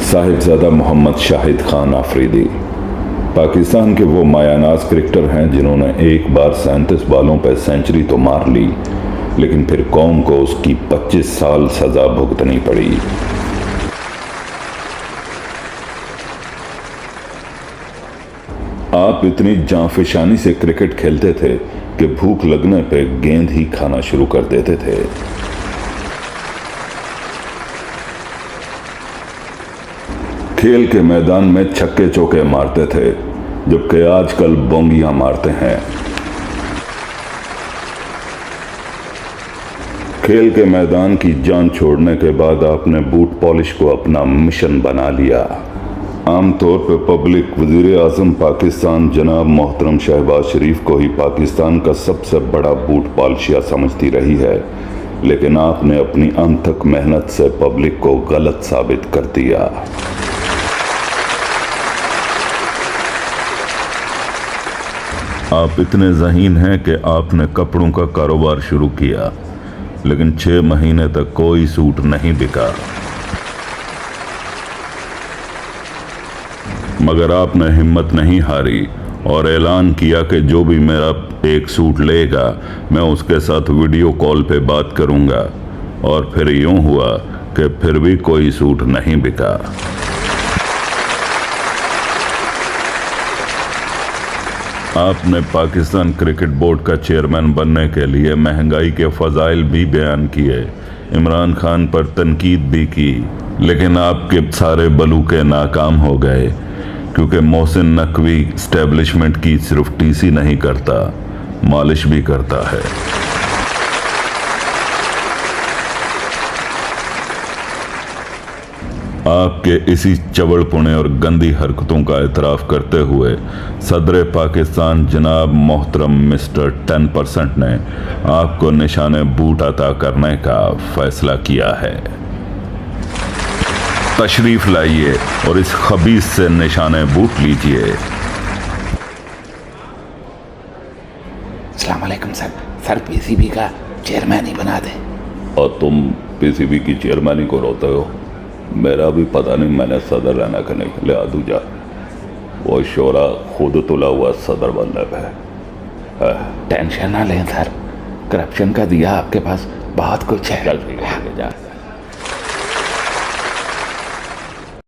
साहिबजादा मोहम्मद शाहिद खान आफरीदी पाकिस्तान के वो मायानाज क्रिकेटर हैं जिन्होंने एक बार 37 बालों पर सेंचुरी तो मार ली, लेकिन फिर कौम को उसकी 25 साल सजा भुगतनी पड़ी। आप इतनी जांफशानी से क्रिकेट खेलते थे कि भूख लगने पे गेंद ही खाना शुरू कर देते थे। खेल के मैदान में छक्के चौके मारते थे, जबकि आजकल बोंगियां मारते हैं। खेल के मैदान की जान छोड़ने के बाद आपने बूट पॉलिश को अपना मिशन बना लिया। आमतौर पर पब्लिक वज़ीर आज़म पाकिस्तान जनाब मोहतरम शहबाज शरीफ को ही पाकिस्तान का सबसे बड़ा बूट पॉलिशिया समझती रही है, लेकिन आपने अपनी अनथक मेहनत से पब्लिक को गलत साबित कर दिया। आप इतने ज़हीन हैं कि आपने कपड़ों का कारोबार शुरू किया, लेकिन 6 महीने तक कोई सूट नहीं बिका। मगर आपने हिम्मत नहीं हारी और ऐलान किया कि जो भी मेरा एक सूट लेगा मैं उसके साथ वीडियो कॉल पे बात करूंगा, और फिर यूं हुआ कि फिर भी कोई सूट नहीं बिका। आपने पाकिस्तान क्रिकेट बोर्ड का चेयरमैन बनने के लिए महंगाई के फजाइल भी बयान किए, इमरान खान पर तनकीद भी की, लेकिन आपके सारे बलूके नाकाम हो गए, क्योंकि मोहसिन नकवी स्टैब्लिशमेंट की सिर्फ टीसी नहीं करता, मालिश भी करता है। आपके इसी चवड़पुणे और गंदी हरकतों का एतराफ़ करते हुए सदर पाकिस्तान जनाब मोहतरम मिस्टर 10% ने आपको निशाने बूट अता करने का फैसला किया है। तशरीफ लाइए और इस खबीस से निशाने बूट लीजिए। अस्सलाम वालेकुम सर पीसीबी का चेयरमैन ही बना दे। और तुम पीसीबी की चेयरमैनी को रोते हो? मेरा भी पता नहीं, मैंने सदर रहना का नहीं, ले आदू जा। वो शोरा खुद तुला हुआ सदर बनने पे। टेंशन ना लें सर, करप्शन का दिया आपके पास बहुत कुछ है। चल ठीक है, जा।